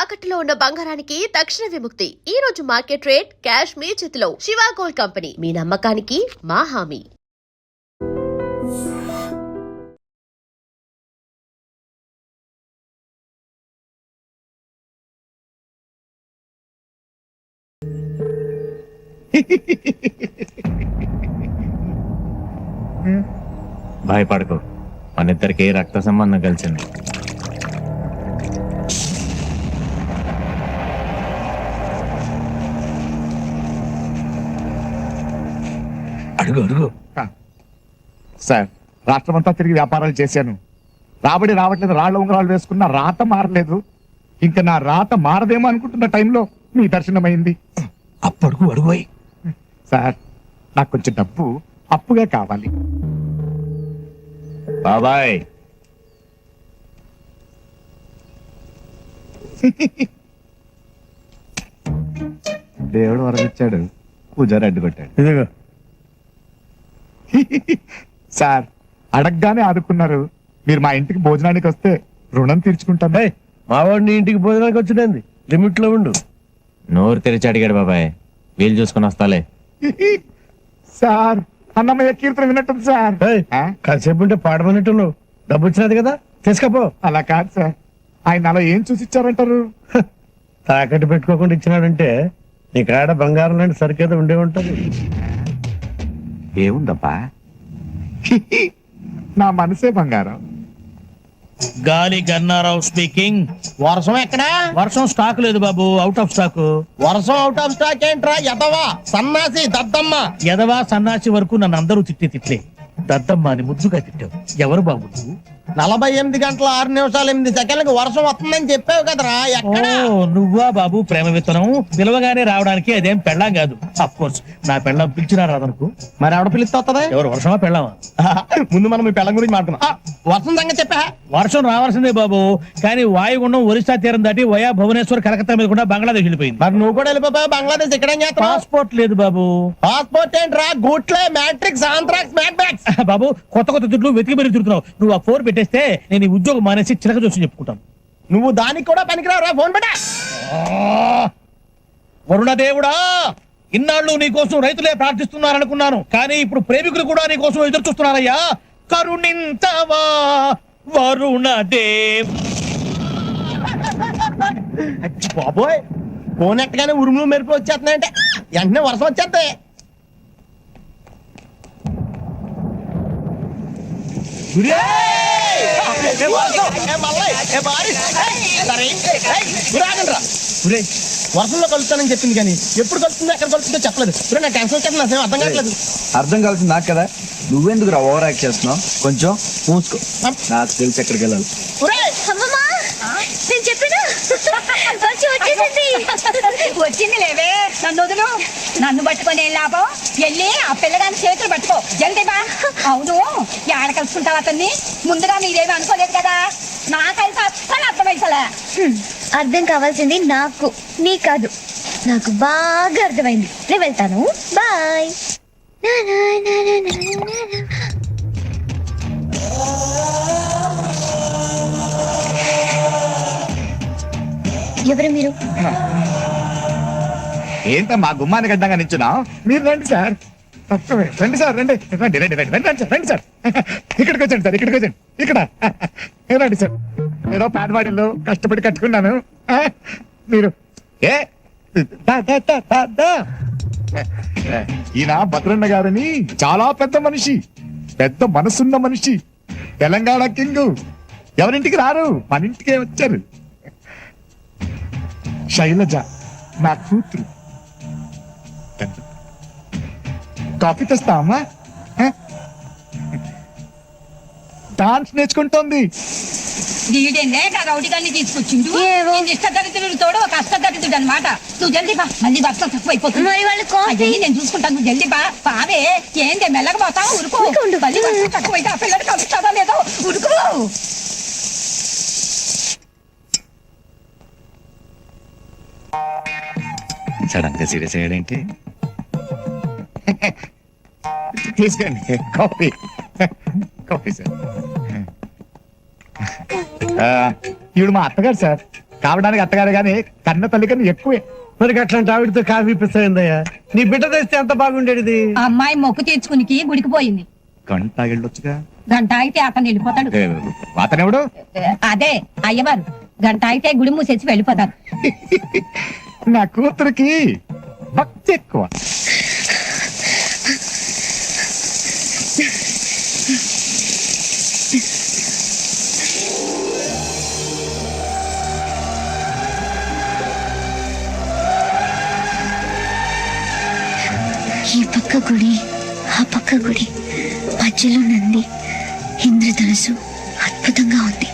తాకట్టులో ఉన్న బంగారానికి తక్షణ విముక్తి. ఈ రోజు మార్కెట్ రేట్ క్యాష్ మీ చేతిలో. శివ గోల్డ్ కంపెనీ, మీ నమ్మకానికి మా హామీ. భయపడకు, మన ఇద్దరికి రక్త సంబంధం కలిసింది. అడుగు అడుగు. సార్, రాష్ట్రమంతా తిరిగి వ్యాపారాలు చేశాను. రాబడి రావట్లేదు. రాళ్ల ఉంగరాలు వేసుకున్న రాత మారలేదు. ఇంకా నా రాత మారదేమో అనుకుంటున్న టైంలో మీ దర్శనమైంది. అప్పడుగు అడుగు. సార్, నాకు కొంచెం డబ్బు అప్పుగా కావాలి. బాబాయ్, దేవుడు వరమిచ్చాడు, పూజారి అడ్డుకొట్టాడు. ఇదిగో. సార్, అడగగానే ఆదుకున్నారు. మీరు మా ఇంటికి భోజనానికి వస్తే రుణం తీర్చుకుంటాను. మావాడు నీ ఇంటికి భోజనానికి వచ్చింది, లిమిట్ లో ఉండు. నోరు తెరిచి అడిగాడు బాబాయ్, వీలు చూసుకుని వస్తాలే. సార్, అన్నమయ్య కీర్తన విన్నట్టుంది సార్. కాసేపు ఉంటే పాడమన్నట్టు డబ్బు వచ్చినది కదా, తీసుకపో. అలా కాదు సార్, ఆయన అలా ఏం చూసి ఇచ్చారంటారు? తాకట్టు పెట్టుకోకుండా ఇచ్చినాడంటే నీ కాడ బంగారం లాంటి సరికేదో ఉండే ఉంటది. ఏముందబ్బా, నా మనసే బంగారం. గాలి గన్నారావు స్పీకింగ్. వర్షం ఎక్కడా? వర్షం స్టాక్ లేదు బాబు, అవుట్ ఆఫ్ స్టాక్. వర్షం అవుట్ ఆఫ్ స్టాక్ ఏంట్రా? ఎదవా సన్నాసి దద్దమ్మ. ఎదవా సన్నాసి వరకు నన్ను అందరూ తిట్లే. దద్దమ్మ అని ముద్దుగా తిట్టావు. ఎవరు బాబు నువ్వు? 48 గంటల 6 నిమిషాలు 8 సెకండ్లకు వర్షం వస్తుందని చెప్పావు కదరా, ఎక్కడ? ఓ, నువ్వా బాబు ప్రేమ విత్తనం? పిలవగానే రావడానికి అదేం పెళ్ళాం కాదు. అఫ్ కోర్స్ నా పెళ్ళం పిలిచినా రాదనుకో. మరి ఆవిడ పిలిస్తే వస్తుందా? ఎవరు, వర్షమా పెళ్ళామా? ముందు మనం మీ పెళ్ళం గురించి మాట్లాడుతున్నాం. వర్షం సంగతి చెప్పా. వర్షం రావాల్సిందే బాబు, కానీ వాయుగుండం ఒరిస్సా తీరం దాటి వయా భువనేశ్వర్ కలకత్తా మీద కూడా బంగ్లాదేశ్ వెళ్ళిపోయింది. మరి నువ్వు కూడా వెళ్ళిపోయా బంగ్లాదేశ్. ఇక్కడ ఏం చేస్తావు? పాస్పోర్ట్ లేదు బాబు. పాస్పోర్ట్ ఏంట్రా? గూట్లే, మ్యాట్రిక్స్, ఆంథ్రాక్స్, మ్యాట్ బ్యాగ్స్. బాబు, కొత్త కొత్త దుడ్లు వెతికి మరీ తిరుగుతున్నావు. నువ్వు ఆ 4 పెట్టేస్తే నేను ఈ ఉద్యోగం మానేసి చిలక చూసి చెప్పుకుంటాను. నువ్వు దానికి కూడా పనికిరావురా. ఫోన్ పెట్టా. వరుణదేవుడా, ఇన్నాళ్ళు నీకోసం రైతులే ప్రార్థిస్తున్నారనుకున్నాను, కానీ ఇప్పుడు ప్రేమికులు కూడా నీకోసం ఎదురు చూస్తున్నారయ్యా. కరుణింతవా వరుణదేవ్. బాబోయ్, ఫోన్ ఎట్టగానే ఉరుములు మెరుపులు వచ్చేస్తున్నాయంటే వెంటనే వర్షం వచ్చేస్తాయి. వర్షంలో కలుస్తానని చెప్పింది కానీ ఎప్పుడు కలుస్తుందో ఎక్కడ కలుస్తుందో చెప్పలేదు. నాకు టెన్షన్ వచ్చేది, నాకు అర్థం కావట్లేదు. అర్థం కావాల్సింది నాకు కదా, నువ్వెందుకు రా ఓవర్ యాక్ట్ చేస్తున్నావు? కొంచెం మూసుకో, నాకు తెలిసి ఎక్కడికి వెళ్ళాలి. నేను చెప్పినా వచ్చింది లేవే. నన్ను వదులు, నన్ను పట్టుకొని ఏం లాభం? వెళ్ళి ఆ పిల్లగాని చేతులు పట్టుకో, జల్దీబా. అవును, ఆడ కలుసుకుంటావు అతన్ని? ముందుగా మీరేమి అనుకోలేదు కదా. నాకైతే అస్సలు అర్థమైసలే. అర్థం కావాల్సింది నాకు, నీ కాదు. నాకు బాగా అర్థమైంది. నేను వెళ్తాను, బాయ్. ఎవరు మీరు? ఏంటో మా గుమ్మానికి అడ్డంగా నించున్నా? మీరు రండి సార్, తప్పవే. రండి సార్, రండి రండి రండి రండి రండి సార్, రండి సార్. ఇక్కడికి వచ్చండి సార్, ఇక్కడికి వచ్చండి. ఇక్కడ రండి సార్. ఏదో పేదవాడిలో కష్టపడి కట్టుకున్నాను. మీరు ఈయన భద్రన్న గారని చాలా పెద్ద మనిషి, పెద్ద మనసున్న మనిషి, తెలంగాణ కింగ్. ఎవరింటికి రారు, మన ఇంటికే వచ్చారు. శైలజ నా కూతురు. కాఫీ తెస్తామా? డాన్స్ నేర్చుకుంటోంది. రౌడిగాన్ని తీసుకొచ్చిండు. ఇష్టదరిద్రుడు తోడు ఒక అష్టదరిద్రుడు అనమాట. నువ్వు జల్దీ బా, మళ్ళీ వర్షం తక్కువైపోతుంది. నేను చూసుకుంటాను, నువ్వు జల్దీ బా. బావే ఏంటి మెల్లగా పోతావు? ఉరుకు. మళ్ళీ వర్షం తక్కువైతే ఆ పిల్లడు కలుస్తావా లేదో, ఉరుకు. సడన్ గా సీరియస్ అయ్యాడేంటి? తీసుకోండి కాఫీ. Coffee sir. ఈవిడ మా అత్తగారు సార్, కావడానికి అత్తగారు గాని కన్న తల్లి కన్నా ఎక్కువే. మరి అట్లాంటి ఆవిడతో కాఫీ ఇప్పిస్తాయిందయ్యా. నీ బిడ్డ తెస్తే ఎంత బాగుండేది. ఆ అమ్మాయి మొక్కు తీర్చుకునికి గుడికి పోయింది. గంట వెళ్ళొచ్చుగా. గంట అయితే అతను వెళ్ళిపోతాడు. అతనెవడు? అదే అయ్యవారు. గంట అయితే గుడి మూసేసి వెళ్ళిపోతారు. నా కూతురికి భక్తి ఎక్కువ. ఈ పక్క గుడి, ఆ పక్క గుడి, మధ్యలో నంది, ఇంద్రధనుసు అద్భుతంగా ఉంది.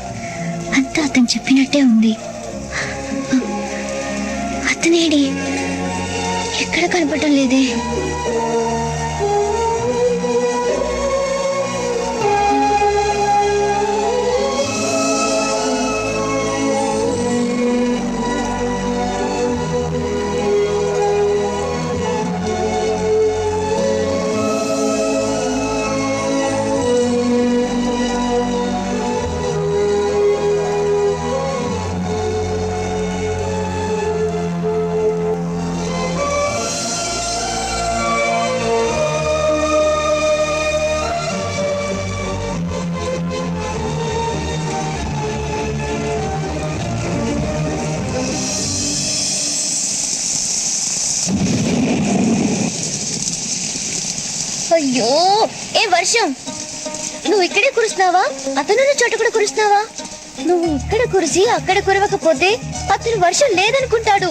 అంతా అతను చెప్పినట్టే ఉంది. అతనేడి ఎక్కడ కనపడటం లేదే. అయ్యో, ఏ వర్షం, నువ్వు ఇక్కడే కురుస్తున్నావా? అతను చోట కూడా కురుస్తున్నావా? నువ్వు ఇక్కడ కురిసి అక్కడ కురవకపోతే అతను వర్షం లేదనుకుంటాడు,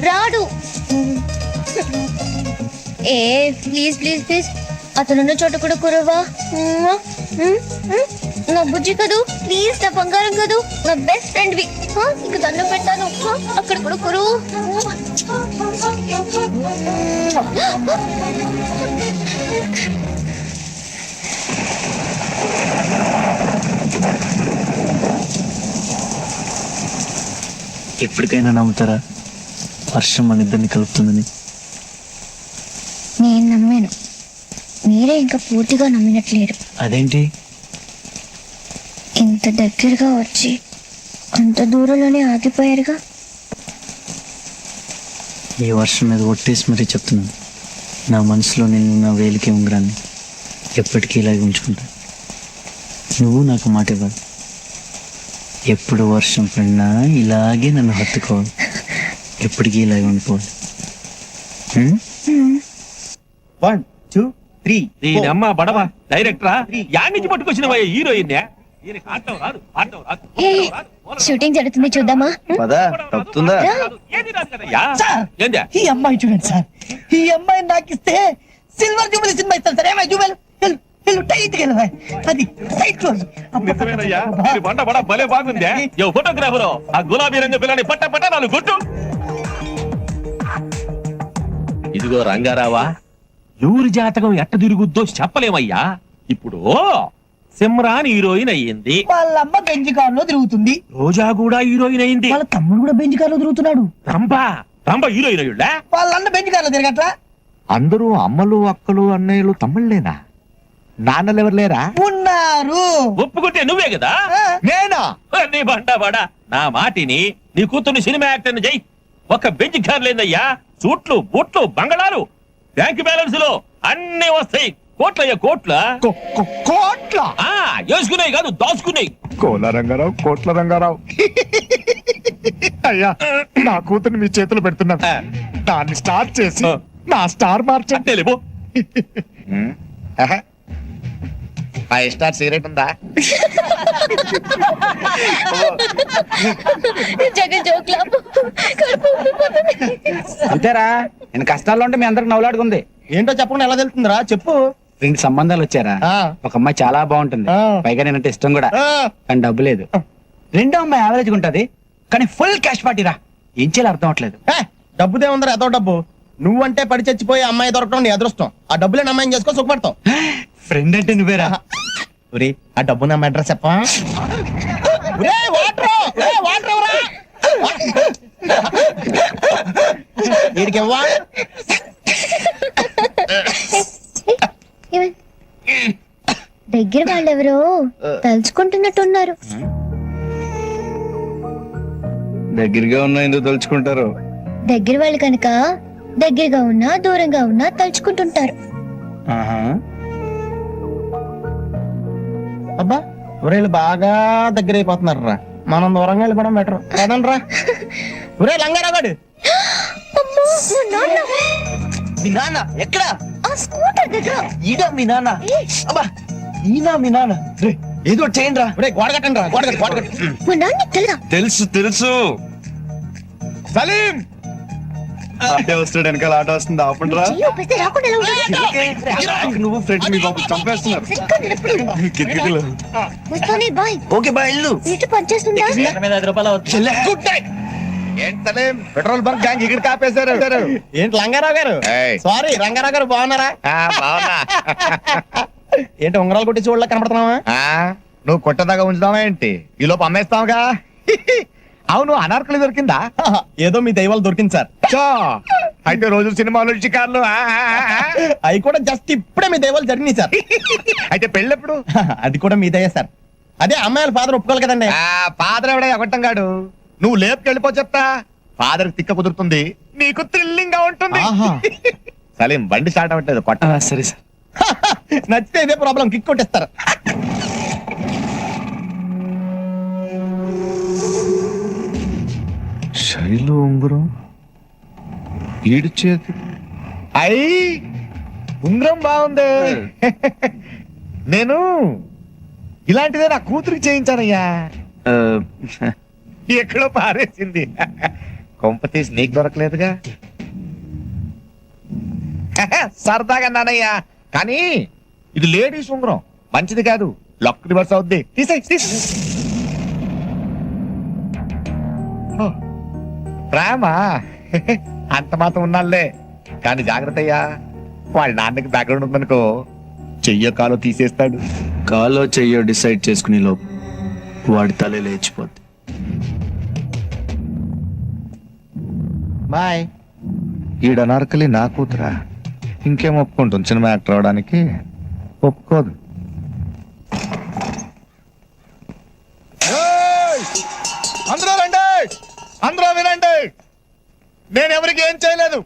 రాడు. ఏ ప్లీజ్ ప్లీజ్ ప్లీజ్, అతనున్న చోట కూడా కురవా. నా బుజ్జి కదూ, ప్లీజ్ నా బంగారం కదూ, నా బెస్ట్ ఫ్రెండ్ వి. నీకు దండం పెట్టాను, అక్కడ కూడా కురువు. ఎప్పటికైనా నమ్ముతారా వర్షం మన ఇద్దరిని కలుపుతుందని? నేను నమ్మాను, మీరే ఇంకా పూర్తిగా నమ్మినట్లేరు. అదేంటి? ఇంత దగ్గరగా వచ్చి అంత దూరంలోనే ఆగిపోయారుగా. ఈ వర్షం మీద ఒట్టేసి మరీ చెప్తున్నాను, నా మనసులో నేను నా వేలికి ఉంగరాన్ని ఎప్పటికీ ఇలాగే ఉంచుకుంటా. నువ్వు నాకు మాట ఇవ్వాలి, ఎప్పుడు వర్షం పడినా ఇలాగే నన్ను హత్తుకోవాలి, ఎప్పటికీ ఇలాగే ఉండిపోవాలి. 1 2 3 దీని అమ్మ బడవ డైరెక్టరా యాడ్ నుంచి పట్టుకొచ్చినవా హీరోయిన్? షూటింగ్ జరుగుతుంది, చూద్దామా? పదా తప్పుతుందా? ఈ అమ్మాయి చూడండి సార్, ఈ అమ్మాయి నాకు ఇస్తే సిల్వర్ జూబిలీ సినిమా ఇస్తాను సార్. ఏమై జూబిలీ టైట్ గా అది టైట్ క్లోజ్. భలే బాగుంది. ఫోటోగ్రాఫర్ ఆ గులాబీ రంగు పిల్లని పట్ట పట్ట నాలుగు గుట్టు. ఇదిగో రంగారావా, ఎవరి జాతకం ఎట్ట తిరుగుద్దో చెప్పలేమయ్యా. ఇప్పుడు సిమ్రాన్ హీరోయిన్ అయ్యింది, వాళ్ళమ్మ బెంజ్ కార్ లో తిరుగుతుంది, రోజా కూడా హీరోయిన్ అయింది, వాళ్ళ తమ్ముడు కూడా బెంజ్ కార్ లో తిరుగుతున్నాడు. రంభ హీరోయిన్ అయ్యుళ్ళా? వాళ్ళన్న బెంజ్ కార్ లో తిరగట్లా. అందరూ అమ్మలు అక్కలు అన్నయ్యలు తమ్ముళ్ళేనా? నాన్నలు ఎవరు లేరా? ఉన్నారు. ఒప్పుకుంటే నువ్వే కదా. నేనా? నీ బండా నా మాటిని నీ కూతుర్ని సినిమా యాక్టర్ చెయ్యి. ఒక బెంచ్ కార్ లేదయ్యా, సూట్లు బూట్లు బంగళాలు బ్యాంక్ బ్యాలెన్స్ లో అన్ని వస్తాయి. కోట్లయ్యా కోట్ల. కోట్ల వేసుకున్నాయి కాదు, దాచుకున్నాయి. కోల రంగారావు, కోట్ల రంగారావు. అయ్యా, నా కూతుర్ని మీ చేతులు పెడుతున్నా, దాన్ని స్టార్ట్ చేసి నా స్టార్ మార్చండి. లేబో 5 స్టార్ సిగరెట్ ఉందా? అంతేరా, నేను కష్టాల్లో ఉంటే మీ అందరికి నవ్వులాడుకుంది. ఏంటో చెప్పకుండా ఎలా తెలుతుందిరా? చెప్పు. 2 సంబంధాలు వచ్చారా? ఒక అమ్మాయి చాలా బాగుంటుంది, పైగా నేనంటే ఇష్టం కూడా, కానీ డబ్బు లేదు. 2వ అమ్మాయి యావరేజ్ ఉంటది, కానీ ఫుల్ క్యాష్ పార్టీ రా. ఏం చేయాలి అర్థం అవట్లేదు. డబ్బుదే ఉందరా, ఎంతో డబ్బు. నువ్వంటే పడి చచ్చిపోయి అమ్మాయి దొరకడం నీ అదృష్టం. ఆ డబ్బులేని అమ్మాయిని చేసుకో, సుఖపడతావు. ఫ్రెండ్ అంటే నువ్వేరా? ఒరే, ఆ డబ్బు నా అడ్రస్ చెప్పా. వీడికి ఇవ్వా. దగ్గర వాళ్ళెవరో తలుచుకుంటున్నట్టున్నారు. దగ్గరగా ఉన్నా ఎందుకు తలుచుకుంటారు? దగ్గర వాళ్ళు కనుక దగ్గరగా ఉన్నా దూరంగా ఉన్నా తలుచుకుంటుంటారు. అబ్బా ఊరేళ్ళు బాగా దగ్గర అయిపోతున్నారు రా, మనం దూరంగా వెళ్ళిపోవడం బెటర్ కదండి రా. ఊరే లంగారాగాడు అమ్మో, మా నాన్న మీ నాన్న ఎక్కడ? ఆ స్కూటర్ దగ్గర. ఈడా మీ నాన్న? అబ్బా ఈనా మీ నాన్న? ఏదో ఒకటి చేయండి రా. గోడ కట్టండి రా, గోడ కట్టు, గోడ కట్టు. మా నాన్న తెలుసా? తెలుసు తెలుసు. సలీం ఆటే వస్తాడు, వెనకాల ఆట వస్తుంది, ఆపండి రా. చెయ్యి ఊపిస్తే రాకుండా ఎలా ఉంటుంది? నువ్వు ఫ్రెండ్ మీ బాబు చంపేస్తున్నారు. సరిగ్గా నిలబడు. కిటికీలో. వస్తానే బాయ్. ఓకే బా ఇల్లు. ఇటు పనిచేస్తుందా? ఏంటి సలీం, పెట్రోల్ బంక్ గ్యాంగ్ ఇక్కడ కాపేశారు. ఏంటి లంగారావు గారు? సారీ రంగారావు గారు, బాగున్నారా? బావునా? ఏంటి ఉంగరాలు కొట్టి చూడలే కనపడుతున్నావా? నువ్వు కొట్టదాకా ఉంచుదావా ఏంటి? ఈ లోపు అమ్మేస్తావుగా. అవును, అనార్కలి దొరికిందా? ఏదో మీ దైవాలు దొరికింది సార్. చో, అయితే రోజు సినిమాలు షికార్లు. అవి కూడా జస్ట్ ఇప్పుడే మీ దైవాలు జరిగినాయి సార్. అయితే పెళ్ళెప్పుడు? అది కూడా మీ దయ సార్. అదే అమ్మాయిల ఫాదర్ ఒప్పుకోవాలి కదండి. ఫాదర్ ఎవడే ఒకటంగాడు. నువ్వు లేపుకెళ్ళిపో చెప్తా. ఫాదర్ తిక్క కుదురుతుంది, నీకు థ్రిల్లింగ్ గా ఉంటుంది. సలీం బండి స్టార్ట్ అవ్వట్లేదు, కొట్ట. సరే సార్. నచ్చితే ఇదే ప్రాబ్లం, కిక్ కొట్టేస్తారు. శైలు ఉంగరం, ఈడు చేతి. అయ్యి ఉంగరం బాగుంది. నేను ఇలాంటిదే నా కూతురికి చేయించానయ్యా. ఎక్కడో పారేసింది. కొంప తీసి నీకు దొరకలేదుగా. సరదాగా నానయ్యా, కానీ ఇది లేడీస్ ఉంగరం, మంచిది కాదు. లక్ రివర్స్ అవుద్ది. తీసేయ్. ప్రేమ అంత మాత్రం ఉన్నాళ్లే, కానీ జాగ్రత్త అయ్యా. వాళ్ళ నాన్నకి బ్యాక్గ్రౌండ్ ఉందనుకో, చెయ్యో కాలో తీసేస్తాడు. కాలో చెయ్యో డిసైడ్ చేసుకునే లోపు వాడి తలే లేచిపోద్ది. బాయ్. ఈడనార్కలి నా కూతురా, ఇంకేం ఒప్పుకుంటుంది? సినిమా యాక్టర్ అవడానికి ఒప్పుకోదు. అందరూ రండి, అందరూ వినండి. నేను ఎవరికి ఏం చేయలేదు.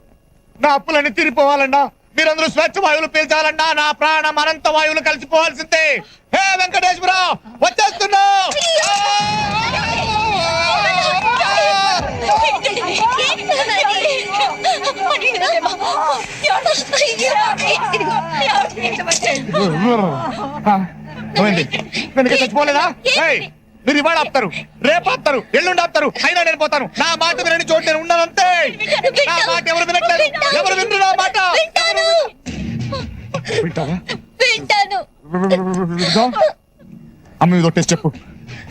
నా అప్పులన్నీ తీరిపోవాలన్నా, మీరందరూ స్వచ్ఛ వాయువులు పీల్చాలన్నా, నా ప్రాణం అనంత వాయువులు కలిసిపోవాల్సిందే. హే వెంకటేశ్వరరావు, వచ్చేస్తున్నా. చచ్చిపోలేదా? మీరు ఇవాళ ఆపుతారు, రేపు ఆపుతారు, ఎల్లుండి ఆపుతారు, అయినా నేను పోతాను. నా మాట వినని చోటు నేను ఉన్నానంతే. నా మాట ఎవరు వినట్లేదు, ఎవరు వినరు నా మాట. వింటావా? అమ్మ మీద ఒట్టేసి చెప్పు,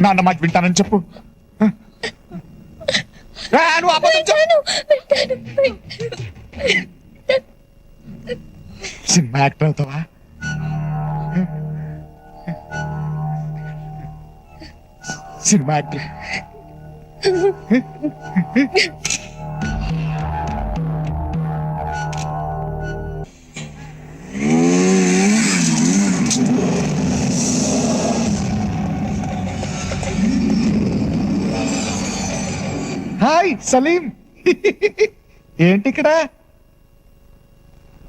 నాన్న మాట వింటానని చెప్పు. నువ్వు అబద్ధం చెప్పు. సినిమా యాక్టర్ అవుతావా? Cinema actor. హాయ్ సలీం. ఏంటి ఇక్కడ?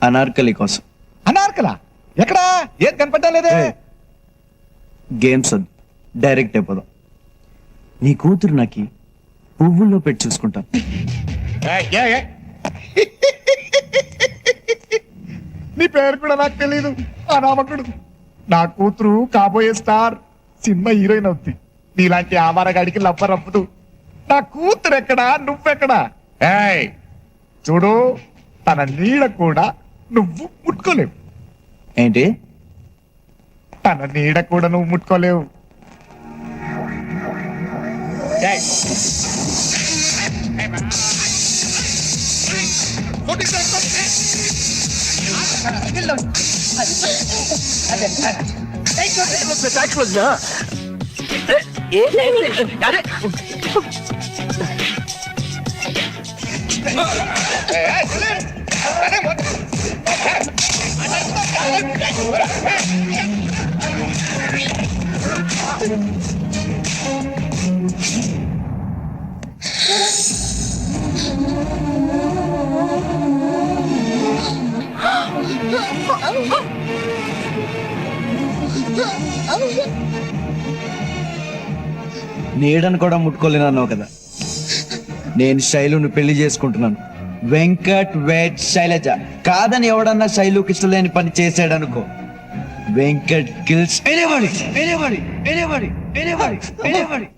అనార్కలి కోసం. అనార్కలా? ఎక్కడా? ఏది కనపడ్డా లేదే. గేమ్స్ వద్దు, డైరెక్ట్ అయిపోదాం. నీ కూతురు నాకి పువ్వుల్లో పెట్టి చూసుకుంటాను. నీ పేరు కూడా నాకు తెలీదు, అనామకుడు. నా కూతురు కాబోయే స్టార్, సినిమా హీరోయిన్ అవుతుంది. నీలాంటి ఆవారగాడికి లవ్వరప్పుడు నా కూతురు ఎక్కడా, నువ్వెక్కడా? ఏయ్ చూడు, తన నీడ కూడా నువ్వు ముట్టుకోలేవు. ఏంటి? తన నీడ కూడా నువ్వు ముట్టుకోలేవు. నీడను కూడా ముట్టుకోలేనన్నావు కదా. నేను శైలుని పెళ్లి చేసుకుంటున్నాను. వెంకట్ వెట్ శైలజ. కాదని ఎవడన్నా శైలుకి ఇష్టం లేని పని చేసాడనుకో, Venkat kills anybody anybody anybody anybody anybody.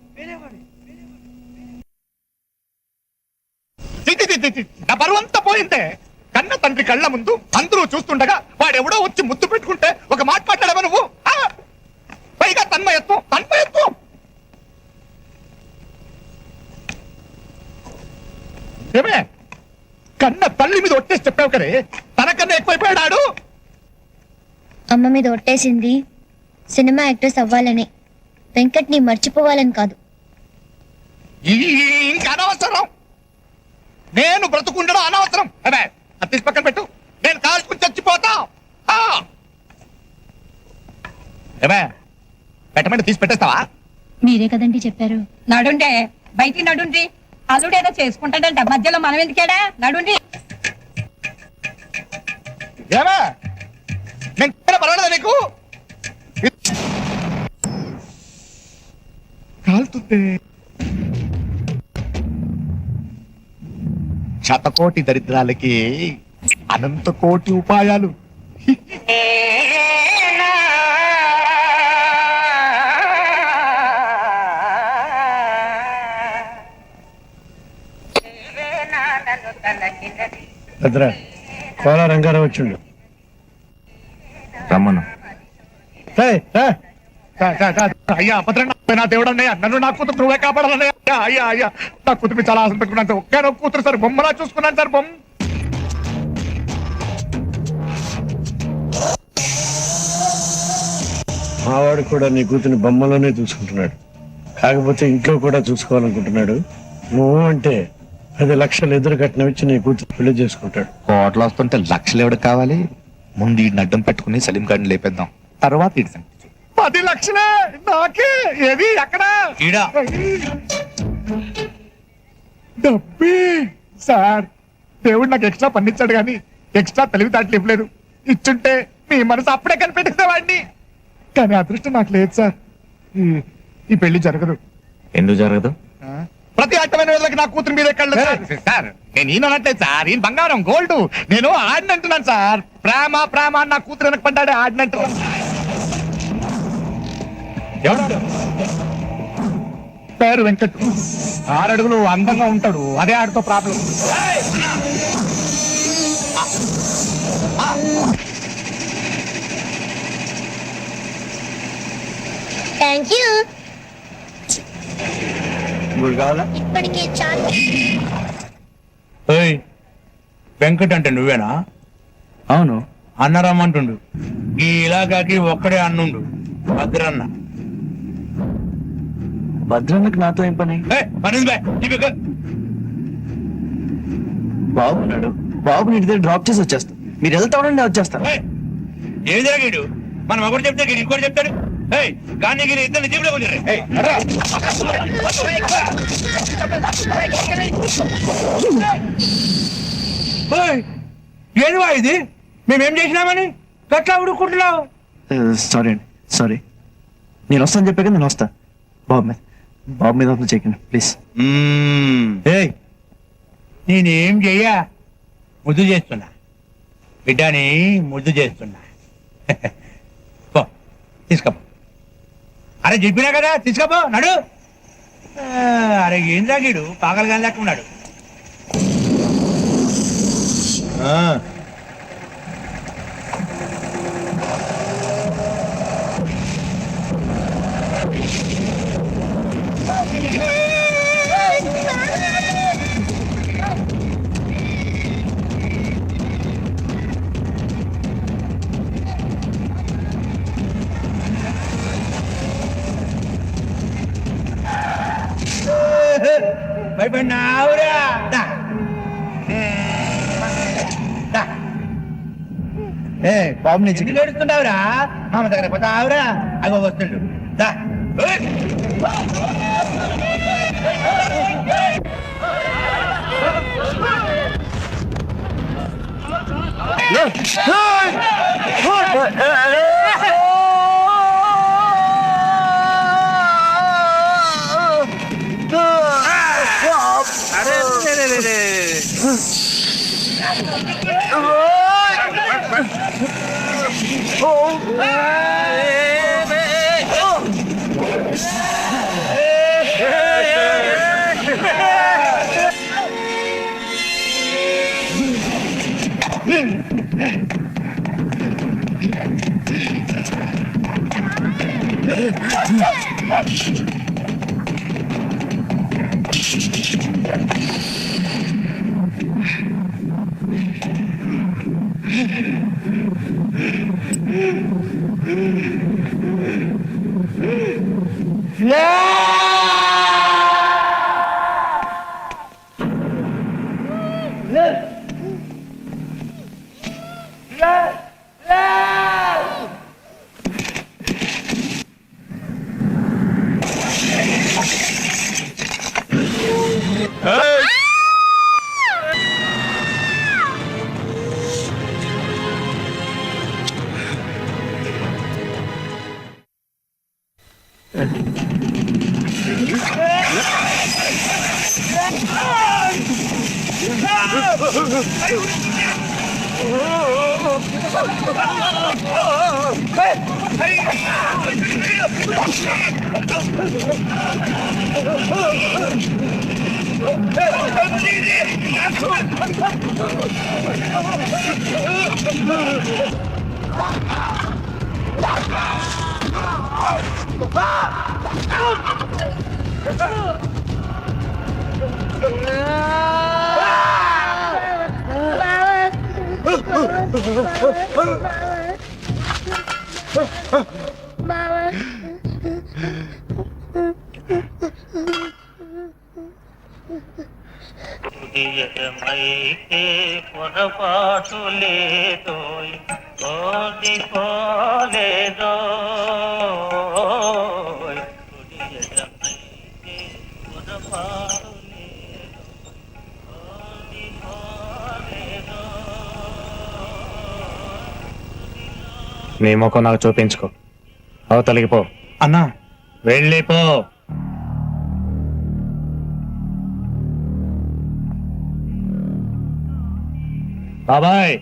నా బరువంతా పోయిందే. కన్న తండ్రి కళ్ళ ముందు అందరూ చూస్తుండగా వాడెవడో వచ్చి ముద్దు పెట్టుకుంటే ఒక మాట మాట్లాడవా నువ్వు? పైగా తన్మయత్వం తన్మయత్వం. ఏమే కన్న తల్లి మీద ఒట్టేసి చెప్పావు కదే, తనకన్నా ఎక్కువైపోయాడు. అమ్మ మీద ఒట్టేసింది సినిమా యాక్ట్రెస్ అవ్వాలని, వెంకట్ని మర్చిపోవాలని కాదు. ఇంకా అనవసరం. నేను బ్రతుకుండడం అనవసరం. అదే అది తీసి పక్కన పెట్టు. నేను కాల్చుకుని చచ్చిపోతా. ఏమే పెట్టమంటే తీసి పెట్టేస్తావా? మీరే కదండి చెప్పారు. నడుండే బయటికి నడుండి. అల్లుడేదో చేసుకుంటాడంట, మధ్యలో మనం ఎందుకేడా? నడుండి. ఏమే నేను పర్వాలేదా నీకు? కాలుతుంది. శతకోటి దరిద్రాలకి అనంత కోటి ఉపాయాలు. భద్ర కోల రంగారావు వచ్చిండు. రమ్మను. అయ్యా అభద్రంగా నా దేవుడన్నయ్య, నన్ను నా కూతురు నువ్వే కాపాడాలన్నయ్య. అయ్యా అయ్యా నా కూతురు చాలా ఆశ పెట్టుకున్నాను సార్. ఒకే కూతురు సార్, బొమ్మలా చూసుకున్నాను సార్. బొమ్మ మావాడు కూడా నీ కూతుని బొమ్మలోనే చూసుకుంటున్నాడు. కాకపోతే ఇంట్లో కూడా చూసుకోవాలనుకుంటున్నాడు. నువ్వు అంటే 10 లక్షలు ఎదురు కట్నం ఇచ్చి నీ కూతురు పెళ్లి చేసుకుంటాడు. కోట్లు వస్తుంటే లక్షలు ఎవరికి కావాలి? ముందు ఈ అడ్డం పెట్టుకుని సలీం గారిని లేపేద్దాం, తర్వాత ఇటు 10 లక్షలే నాకే. ఏది ఎక్కడ? డబ్బే సార్. దేవుడు నాకు ఎక్స్ట్రా పండించాడు కానీ ఎక్స్ట్రా తెలివితేటలు ఇవ్వలేదు. ఇచ్చుంటే మీ మనసు అప్పుడే కనిపెట్టేసేవాడిని. కానీ అదృష్టం నాకు లేదు సార్. ఈ పెళ్లి జరగదు. ఎందుకు జరగదు? ప్రతి అట్టమైన వాళ్ళకి నా కూతురు మీద కళ్ళు సార్. నేను ఈయనట్లేదు సార్, ఈయన బంగారం గోల్డ్. నేను ఆడినంటున్నాను సార్. ప్రేమ ప్రేమ నా కూతురు వెనక పడ్డాడే ఆడినంటున్నాను. పేరు వెంకట్, 6 అడుగులు, అందంగా ఉంటాడు. అదే ఆడితో ప్రాబ్లం. Thank you. ఇప్పుడు కావాలా? ఇప్పటికే చాలు. వెంకట్ అంటే నువ్వేనా? అవును. అన్నరమ్మంటుండు. ఈ ఇలాకాకి ఒక్కడే అన్నుండు, భద్రన్న. భద్రన్నకు నాతో ఏం పని? బాబు ఉన్నాడు. బాబుని ఇంటి దగ్గర డ్రాప్ చేసి వచ్చేస్తా. మీరు వెళ్తా ఉండండి, వచ్చేస్తా. ఏది జరిగాడు? మనం ఒకటి చెప్తే ఇంకోటి చెప్తాడు. కానీ ఇద్దరు జీబులో ఏదివా ఇది? మేమేం చేసినామని గట్లా ఉడుకుంటున్నావు? సారీ అండి, సారీ. నేను వస్తాను చెప్పాక నేను వస్తా. బాబు మీద అతను చేయకండి ప్లీజ్. నేనేం చెయ్యా, ముద్దు చేస్తున్నా. బిడ్డని ముద్దు చేస్తున్నా. తీసుకోపో. అరే చెప్పినా కదా, తీసుకోపో. నడు. అరే ఏం తాగాడు? పాగలు కానీ లేకున్నాడు. భయపడినావురా? బాబు నుంచి ఎందుకు ఏడుస్తున్నావురా? మామ దగ్గర పోతావురా? అగో వస్తుండు. దా. పొరపాటు లేదో ఓడిపోలేదో పొరపాటు నీ ముఖం నాకు చూపించుకో అవతలికి పో అన్నా వెళ్ళిపో బాబాయ్